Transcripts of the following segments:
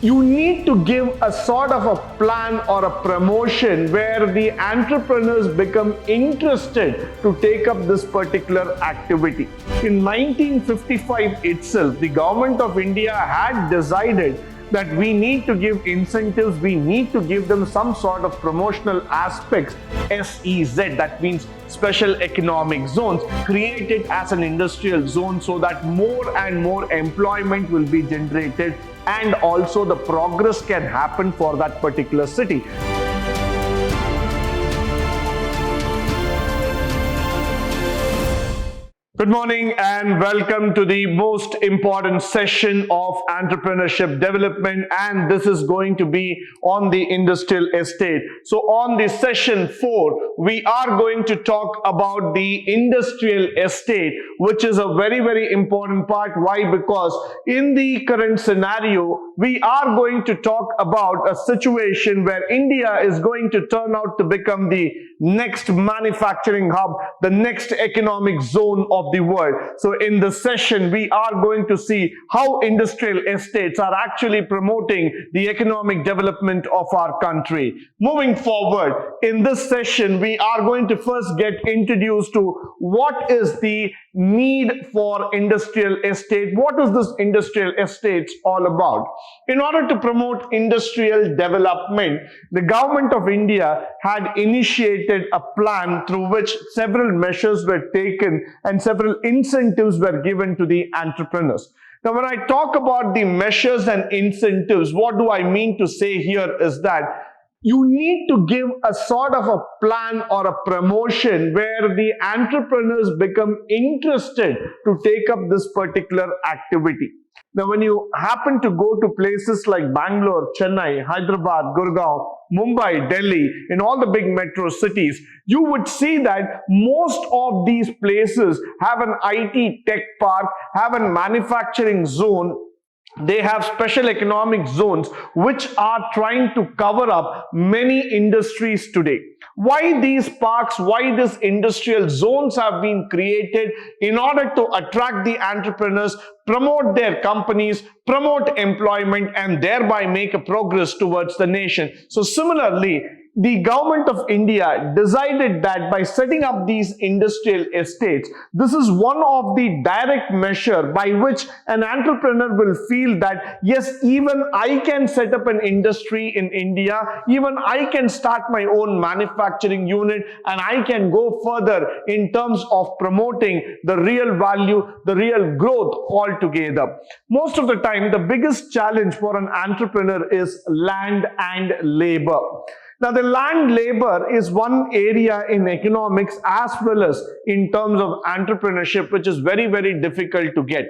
You need to give a sort of a plan or a promotion where the entrepreneurs become interested to take up this particular activity. In 1955 itself, the government of India had decided that we need to give incentives, we need to give them some sort of promotional aspects, SEZ, that means special economic zones, created as an industrial zone so that more and more employment will be generated and also the progress can happen for that particular city. Good morning and welcome to the most important session of entrepreneurship development, and this is going to be on the industrial estate. So on the session 4, we are going to talk about the industrial estate, which is a very important part. Why? Because in the current scenario, we are going to talk about a situation where India is going to turn out to become the next manufacturing hub, the next economic zone of the world. So in this session, we are going to see how industrial estates are actually promoting the economic development of our country. Moving forward, in this session, we are going to first get introduced to what is the need for industrial estate. What is this industrial estates all about? In order to promote industrial development, the government of India had initiated a plan through which several measures were taken and several incentives were given to the entrepreneurs. Now, when I talk about the measures and incentives, what do I mean to say here is that you need to give a sort of a plan or a promotion where the entrepreneurs become interested to take up this particular activity. Now, when you happen to go to places like Bangalore, Chennai, Hyderabad, Gurgaon, Mumbai, Delhi, in all the big metro cities, you would see that most of these places have an IT tech park, have a manufacturing zone. They have special economic zones which are trying to cover up many industries today. Why these parks, why these industrial zones have been created? In order to attract the entrepreneurs, promote their companies, promote employment, and thereby make a progress towards the nation. So similarly, the government of India decided that by setting up these industrial estates, this is one of the direct measure by which an entrepreneur will feel that, yes, even I can set up an industry in India, even I can start my own manufacturing unit, and I can go further in terms of promoting the real value, the real growth altogether. Most of the time, the biggest challenge for an entrepreneur is land and labor. Now, the land labor is one area in economics as well as in terms of entrepreneurship, which is very difficult to get.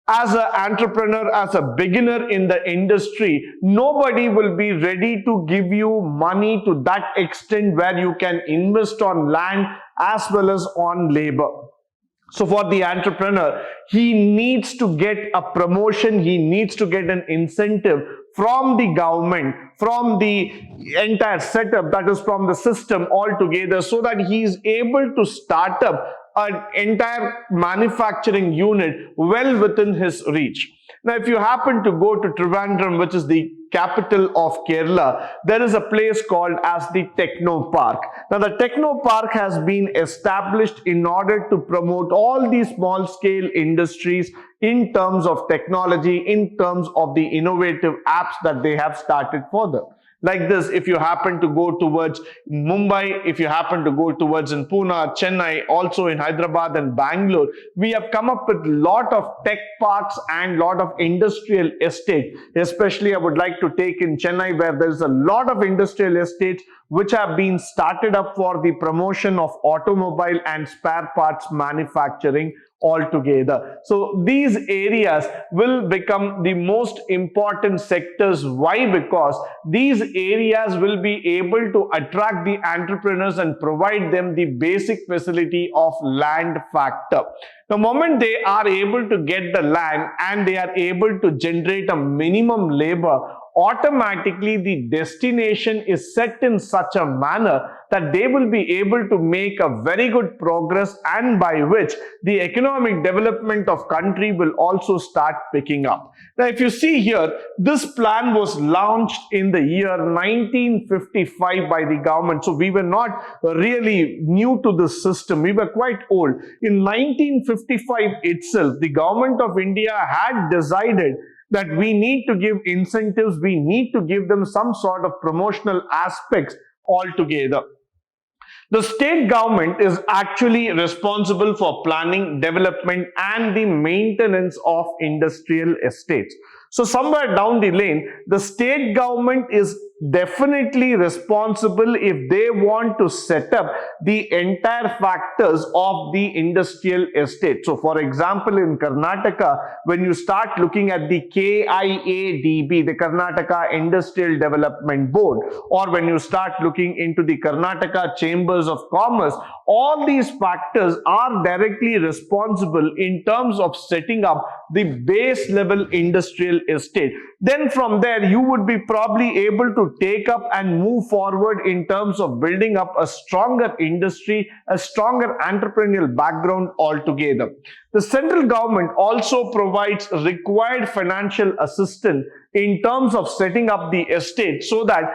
As an entrepreneur, as a beginner in the industry, nobody will be ready to give you money to that extent where you can invest on land as well as on labor. So for the entrepreneur, he needs to get a promotion, he needs to get an incentive from the government, from the entire setup, that is from the system altogether, so that he is able to start up an entire manufacturing unit well within his reach. Now, if you happen to go to Trivandrum, which is the capital of Kerala, there is a place called as the Techno Park. Now, the Techno Park has been established in order to promote all these small scale industries in terms of technology, in terms of the innovative apps that they have started for them. Like this, if you happen to go towards Mumbai, if you happen to go towards in Pune, Chennai, also in Hyderabad and Bangalore, we have come up with a lot of tech parks and lot of industrial estate. Especially I would like to take in Chennai, where there is a lot of industrial estates which have been started up for the promotion of automobile and spare parts manufacturing altogether. So these areas will become the most important sectors. Why? Because these areas will be able to attract the entrepreneurs and provide them the basic facility of land factor. The moment they are able to get the land and they are able to generate a minimum labor, automatically the destination is set in such a manner that they will be able to make a very good progress, and by which the economic development of country will also start picking up. Now, if you see here, this plan was launched in the year 1955 by the government. So we were not really new to this system. We were quite old. In 1955 itself, the government of India had decided that we need to give incentives, we need to give them some sort of promotional aspects altogether. The state government is actually responsible for planning, development, and the maintenance of industrial estates. So somewhere down the lane, the state government is definitely responsible if they want to set up the entire factors of the industrial estate. So for example, in Karnataka, when you start looking at the KIADB, the Karnataka Industrial Development Board, or when you start looking into the Karnataka Chambers of Commerce, all these factors are directly responsible in terms of setting up the base level industrial estate. Then from there, you would be probably able to take up and move forward in terms of building up a stronger industry, a stronger entrepreneurial background altogether. The central government also provides required financial assistance in terms of setting up the estate, so that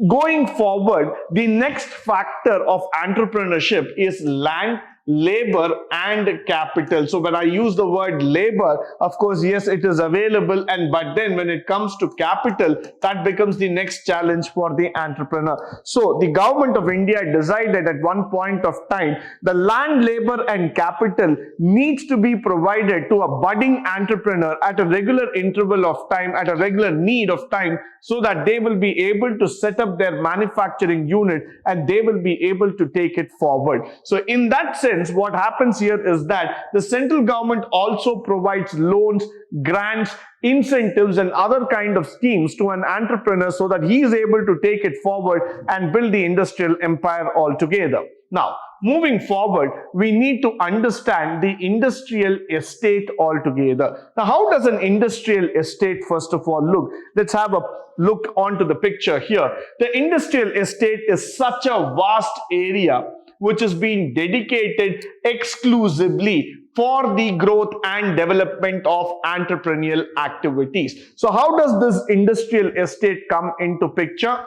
going forward, the next factor of entrepreneurship is land, labor, and capital. So when I use the word labor, of course, yes, it is available, but then when it comes to capital, that becomes the next challenge for the entrepreneur. So the government of India decided at one point of time, the land, labor, and capital needs to be provided to a budding entrepreneur at a regular interval of time, at a regular need of time, so that they will be able to set up their manufacturing unit and they will be able to take it forward. So in that sense, what happens here is that the central government also provides loans, grants, incentives, and other kind of schemes to an entrepreneur so that he is able to take it forward and build the industrial empire altogether. Now, moving forward, we need to understand the industrial estate altogether. Now, how does an industrial estate first of all look? Let's have a look onto the picture here. The industrial estate is such a vast area which is being dedicated exclusively for the growth and development of entrepreneurial activities. So how does this industrial estate come into picture?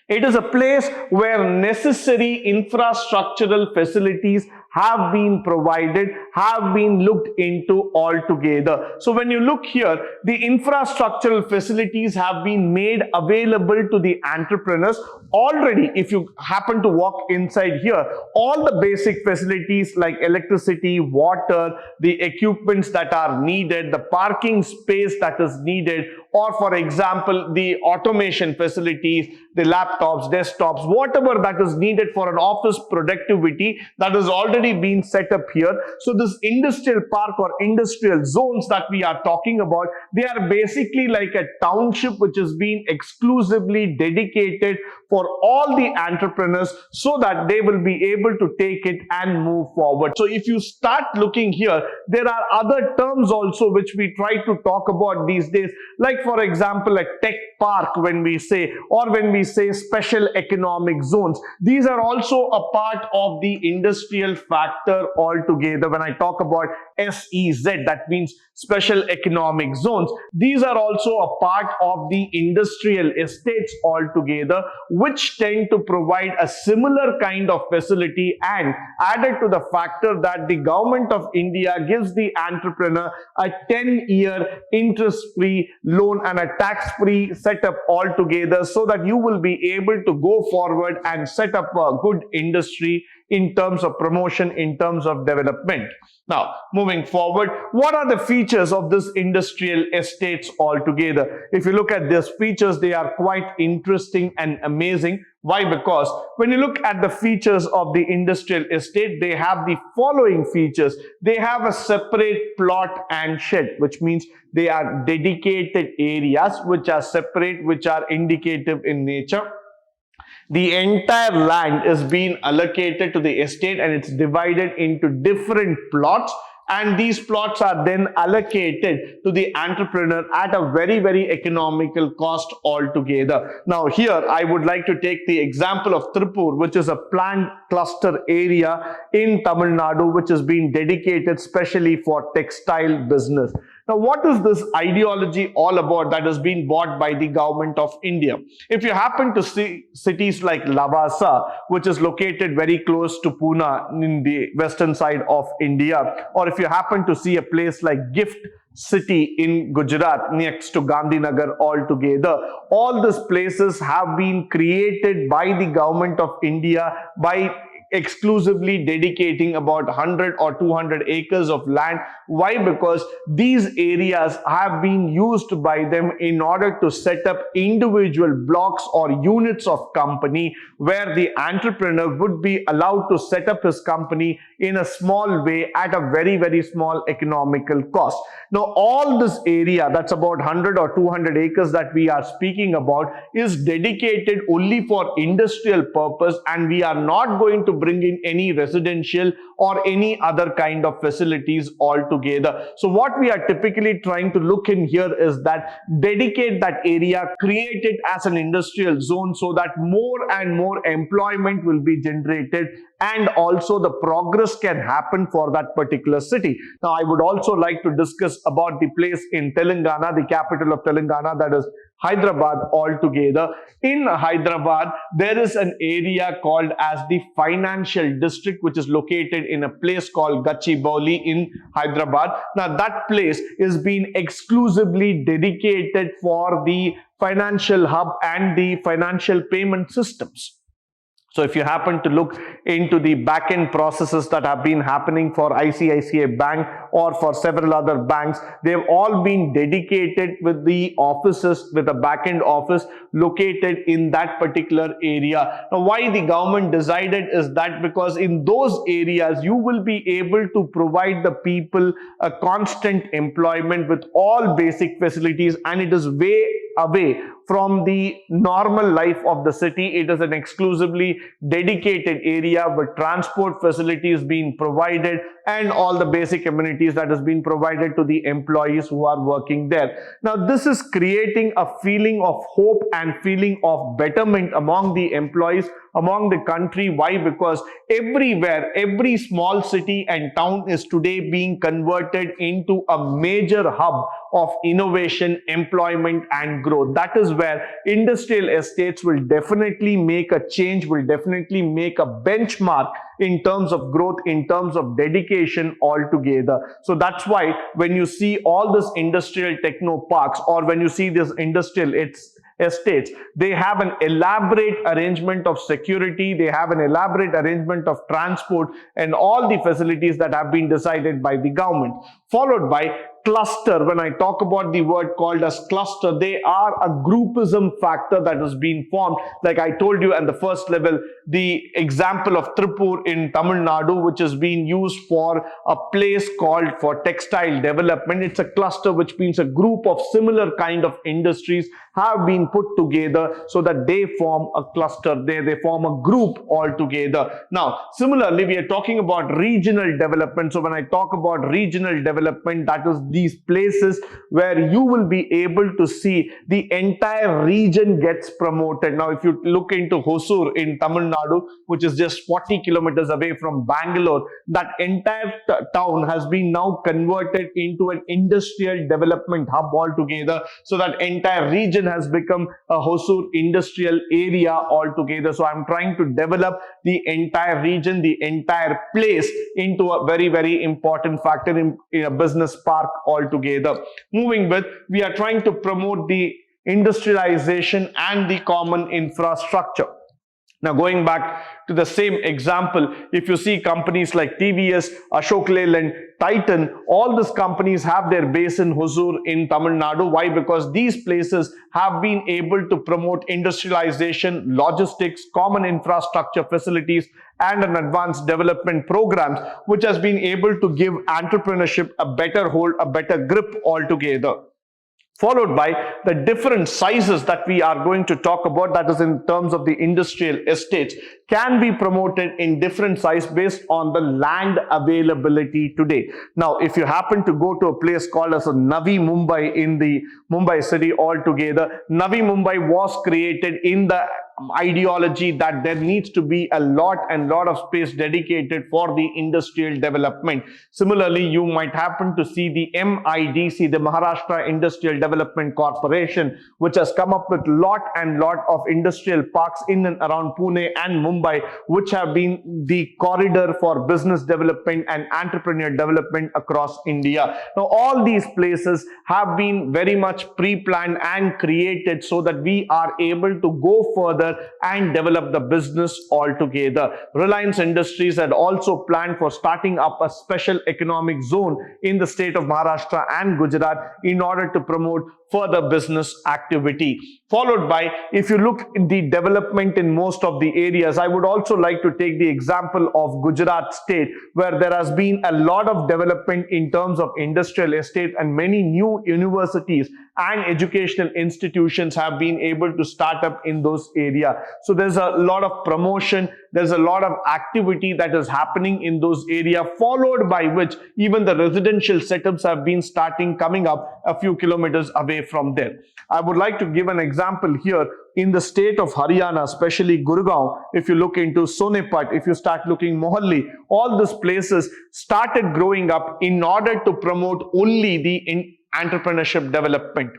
It is a place where necessary infrastructural facilities have been provided, have been looked into altogether. So when you look here, the infrastructural facilities have been made available to the entrepreneurs already. If you happen to walk inside here, all the basic facilities like electricity, water, the equipments that are needed, the parking space that is needed, or for example, the automation facilities, the laptops, desktops, whatever that is needed for an office productivity, that is already been set up here. So this industrial park or industrial zones that we are talking about, they are basically like a township which has been exclusively dedicated for all the entrepreneurs so that they will be able to take it and move forward. So if you start looking here, there are other terms also which we try to talk about these days, like for example, a tech park when we say, or when we say special economic zones. These are also a part of the industrial factor altogether. When I talk about SEZ, that means special economic zones. These are also a part of the industrial estates altogether, which tend to provide a similar kind of facility, and added to the factor that the government of India gives the entrepreneur a 10-year interest-free loan and a tax-free setup altogether, so that you will be able to go forward and set up a good industry in terms of promotion, in terms of development. Now, moving forward, what are the features of this industrial estates altogether? If you look at these features, they are quite interesting and amazing. Why? Because when you look at the features of the industrial estate, they have the following features. They have a separate plot and shed, which means they are dedicated areas which are separate, which are indicative in nature. The entire land is being allocated to the estate and it's divided into different plots, and these plots are then allocated to the entrepreneur at a very, very economical cost altogether. Now here I would like to take the example of Tripur, which is a planned cluster area in Tamil Nadu, which has been dedicated specially for textile business. Now, what is this ideology all about that has been bought by the government of India? If you happen to see cities like Lavasa, which is located very close to Pune in the western side of India, or if you happen to see a place like Gift City in Gujarat next to Gandhinagar altogether, all these places have been created by the government of India by exclusively dedicating about 100 or 200 acres of land. Why? Because these areas have been used by them in order to set up individual blocks or units of company where the entrepreneur would be allowed to set up his company in a small way at a very, very small economical cost. Now, all this area, that's about 100 or 200 acres that we are speaking about, is dedicated only for industrial purpose, and we are not going to bring in any residential or any other kind of facilities altogether. So what we are typically trying to look in here is that dedicate that area, create it as an industrial zone so that more and more employment will be generated and also the progress can happen for that particular city. Now, I would also like to discuss about the place in Telangana, the capital of Telangana, that is Hyderabad altogether. In Hyderabad, there is an area called as the Financial District, which is located in a place called Gachibowli in Hyderabad. Now, that place is being exclusively dedicated for the financial hub and the financial payment systems. So if you happen to look into the back-end processes that have been happening for ICICI Bank or for several other banks, they've all been dedicated with the offices, with a back-end office located in that particular area. Now, why the government decided is that because in those areas, you will be able to provide the people a constant employment with all basic facilities, and it is way away from the normal life of the city. It is an exclusively dedicated area with transport facilities being provided and all the basic amenities that has been provided to the employees who are working there. Now, this is creating a feeling of hope and feeling of betterment among the employees, among the country. Why? Because everywhere, every small city and town is today being converted into a major hub of innovation, employment and growth. That is where industrial estates will definitely make a change, will definitely make a benchmark in terms of growth, in terms of dedication altogether. So that's why when you see all this industrial techno parks or when you see this industrial estates, they have an elaborate arrangement of security, they have an elaborate arrangement of transport and all the facilities that have been decided by the government, followed by cluster. When I talk about the word called as cluster, they are a groupism factor that has been formed. Like I told you at the first level, the example of Tripur in Tamil Nadu, which is being used for a place called for textile development. It's a cluster, which means a group of similar kind of industries have been put together so that they form a cluster. They form a group altogether. Now, similarly, we are talking about regional development. So when I talk about regional development, that is these places where you will be able to see the entire region gets promoted. Now, if you look into Hosur in Tamil Nadu, which is just 40 kilometers away from Bangalore, that entire town has been now converted into an industrial development hub altogether. So that entire region has become a Hosur industrial area altogether. So I'm trying to develop the entire region, the entire place into a very, very important factor in a business park altogether. Moving with, we are trying to promote the industrialization and the common infrastructure. Now, going back to the same example, if you see companies like TVS, Ashok Leyland, Titan, all these companies have their base in Hosur in Tamil Nadu. Why? Because these places have been able to promote industrialization, logistics, common infrastructure facilities, and an advanced development programs, which has been able to give entrepreneurship a better hold, a better grip altogether. followed by the different sizes that we are going to talk about, that is in terms of the industrial estates, can be promoted in different size based on the land availability today. Now, if you happen to go to a place called as a Navi Mumbai in the Mumbai city altogether, Navi Mumbai was created in the ideology that there needs to be a lot of space dedicated for the industrial development. Similarly, you might happen to see the MIDC, the Maharashtra Industrial Development Corporation, which has come up with lot of industrial parks in and around Pune and Mumbai, which have been the corridor for business development and entrepreneur development across India. Now, all these places have been very much pre-planned and created so that we are able to go further and develop the business altogether. Reliance Industries had also planned for starting up a special economic zone in the state of Maharashtra and Gujarat in order to promote further business activity. Followed by, if you look at the development in most of the areas, I would also like to take the example of Gujarat state, where there has been a lot of development in terms of industrial estate, and many new universities and educational institutions have been able to start up in those areas. So there's a lot of promotion, there's a lot of activity that is happening in those areas, followed by which even the residential setups have been coming up a few kilometers away from there. I would like to give an example here. In the state of Haryana, especially Gurgaon, if you look into Sonepat, if you start looking Mohalli, all these places started growing up in order to promote only the entrepreneurship development.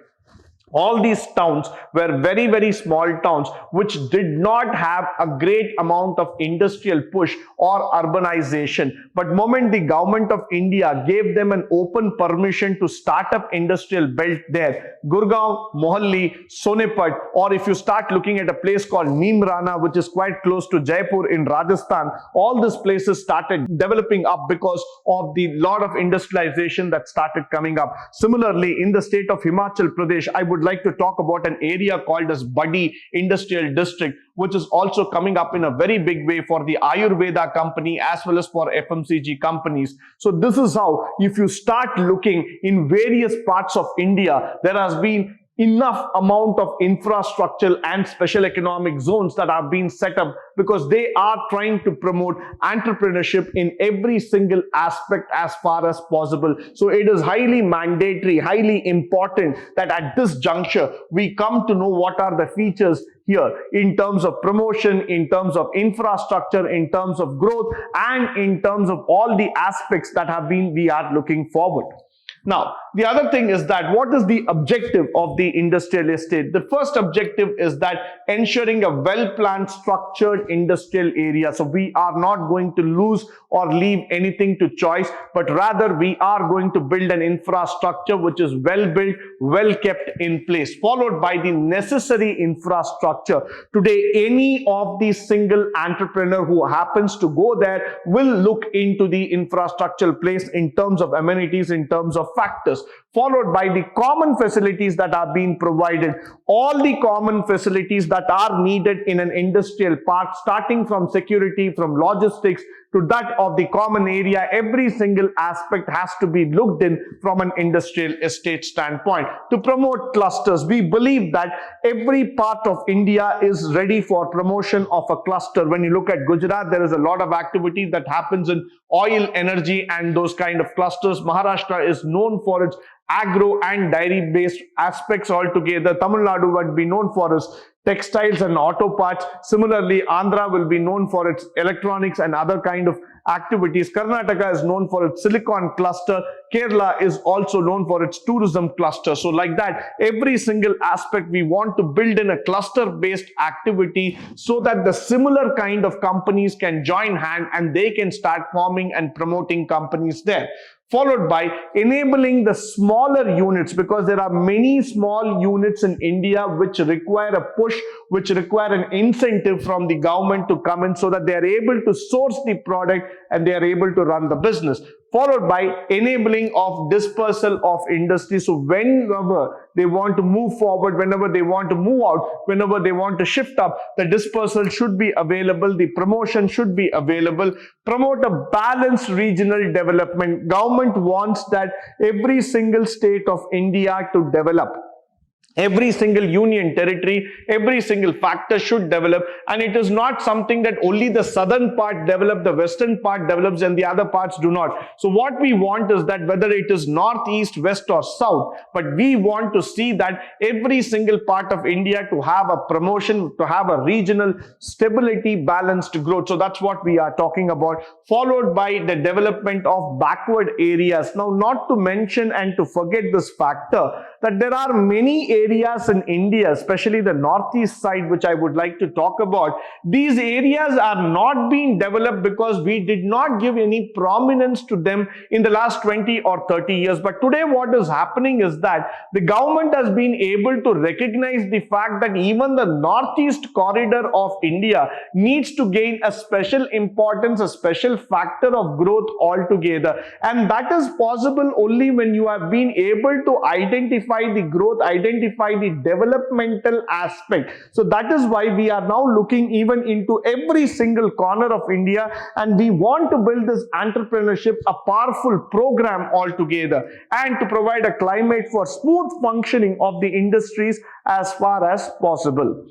All these towns were very small towns which did not have a great amount of industrial push or urbanization. But moment the government of India gave them an open permission to start up industrial belt there, Gurgaon, Mohalli, Sonepat, or if you start looking at a place called Neemrana, which is quite close to Jaipur in Rajasthan, all these places started developing up because of the lot of industrialization that started coming up. Similarly, in the state of Himachal Pradesh, I would like to talk about an area called as Buddy Industrial District, which is also coming up in a very big way for the Ayurveda company as well as for FMCG companies. So this is how, if you start looking in various parts of India, there has been enough amount of infrastructure and special economic zones that have been set up because they are trying to promote entrepreneurship in every single aspect as far as possible. So it is highly mandatory, highly important that at this juncture we come to know what are the features here in terms of promotion, in terms of infrastructure, in terms of growth, and in terms of all the aspects that we are looking forward. Now, the other thing is that what is the objective of the industrial estate? The first objective is that ensuring a well-planned, structured industrial area. So we are not going to lose or leave anything to choice, but rather we are going to build an infrastructure which is well built, well kept in place, followed by the necessary infrastructure. Today, any of the single entrepreneur who happens to go there will look into the infrastructure place in terms of amenities, in terms of factors, followed by the common facilities that are being provided. All the common facilities that are needed in an industrial park, starting from security, from logistics, to that of the common area, every single aspect has to be looked in from an industrial estate standpoint. To promote clusters, we believe that every part of India is ready for promotion of a cluster. When you look at Gujarat, there is a lot of activity that happens in oil, energy, and those kind of clusters. Maharashtra is known for its agro and dairy based aspects altogether. Tamil Nadu would be known for its textiles and auto parts. Similarly, Andhra will be known for its electronics and other kind of activities. Karnataka is known for its silicon cluster. Kerala is also known for its tourism cluster. So like that, every single aspect we want to build in a cluster-based activity so that the similar kind of companies can join hand and they can start forming and promoting companies there. Followed by enabling the smaller units, because there are many small units in India which require a push, which require an incentive from the government to come in so that they are able to source the product and they are able to run the business. Followed by enabling of dispersal of industry. So whenever they want to move forward, whenever they want to move out, whenever they want to shift up, the dispersal should be available, the promotion should be available. Promote a balanced regional development. Government wants that every single state of India to develop. Every single union territory, every single factor should develop, and it is not something that only the southern part develops, the western part develops, and the other parts do not. So what we want is that whether it is north, east, west, or south, but we want to see that every single part of India to have a promotion, to have a regional stability, balanced growth. So that's what we are talking about, followed by the development of backward areas. Now, not to mention and to forget this factor that there are many areas in India, especially the northeast side, which I would like to talk about. These areas are not being developed because we did not give any prominence to them in the last 20 or 30 years. But today what is happening is that the government has been able to recognize the fact that even the northeast corridor of India needs to gain a special importance, a special factor of growth altogether. And that is possible only when you have been able to identify the growth, identify the developmental aspect. So that is why we are now looking even into every single corner of India, and we want to build this entrepreneurship, a powerful program altogether, and to provide a climate for smooth functioning of the industries as far as possible.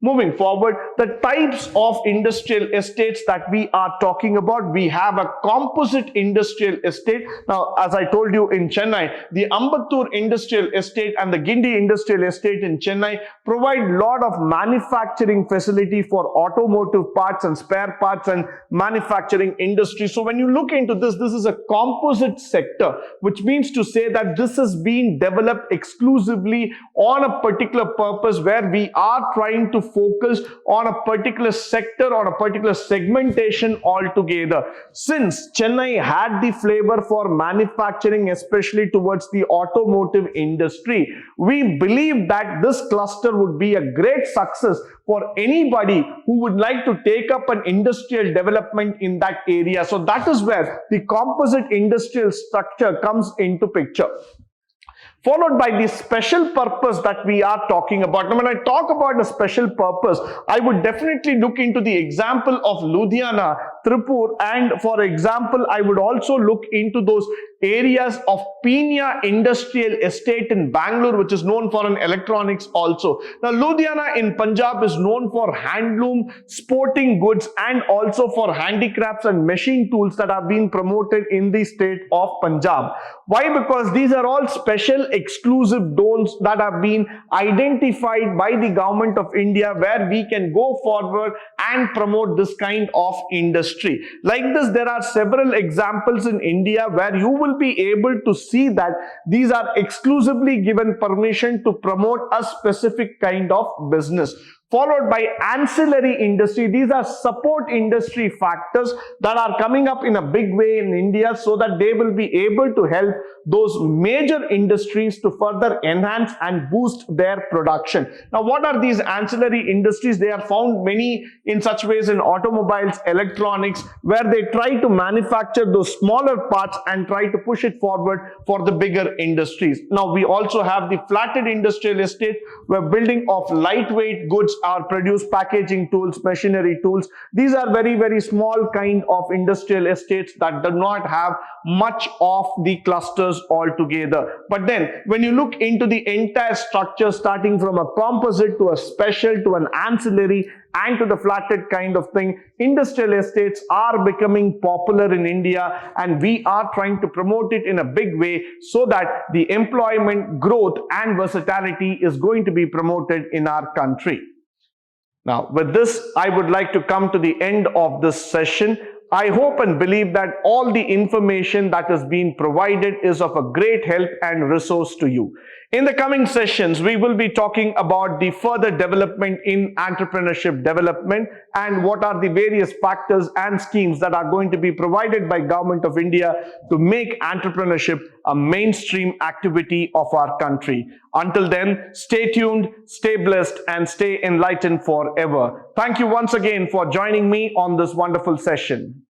Moving forward, the types of industrial estates that we are talking about, we have a composite industrial estate. Now, as I told you, in Chennai, the Ambattur industrial estate and the Gindi industrial estate in Chennai provide a lot of manufacturing facility for automotive parts and spare parts and manufacturing industry. So when you look into this, this is a composite sector, which means to say that this is being developed exclusively on a particular purpose, where we are trying to focus on a particular sector, on a particular segmentation altogether. Since Chennai had the flavor for manufacturing, especially towards the automotive industry, we believe that this cluster would be a great success for anybody who would like to take up an industrial development in that area. So that is where the composite industrial structure comes into picture, followed by the special purpose that we are talking about. Now, when I talk about a special purpose, I would definitely look into the example of Ludhiana, Tripur, and for example, I would also look into those areas of Pina Industrial Estate in Bangalore, which is known for an electronics also. Now, Ludhiana in Punjab is known for handloom, sporting goods, and also for handicrafts and machine tools that have been promoted in the state of Punjab. Why? Because these are all special exclusive zones that have been identified by the government of India, where we can go forward and promote this kind of industry. Like this, there are several examples in India where you will be able to see that these are exclusively given permission to promote a specific kind of business. Followed by ancillary industry. These are support industry factors that are coming up in a big way in India, so that they will be able to help those major industries to further enhance and boost their production. Now, what are these ancillary industries? They are found many in such ways in automobiles, electronics, where they try to manufacture those smaller parts and try to push it forward for the bigger industries. Now, we also have the flatted industrial estate, where building of lightweight goods are produced, packaging tools, machinery tools. These are very, very small kind of industrial estates that do not have much of the clusters altogether. But then when you look into the entire structure, starting from a composite to a special to an ancillary and to the flatted kind of thing, industrial estates are becoming popular in India, and we are trying to promote it in a big way, so that the employment growth and versatility is going to be promoted in our country. Now, with this, I would like to come to the end of this session. I hope and believe that all the information that is being provided is of a great help and resource to you. In the coming sessions, we will be talking about the further development in entrepreneurship development, and what are the various factors and schemes that are going to be provided by Government of India to make entrepreneurship a mainstream activity of our country. Until then, stay tuned, stay blessed, and stay enlightened forever. Thank you once again for joining me on this wonderful session.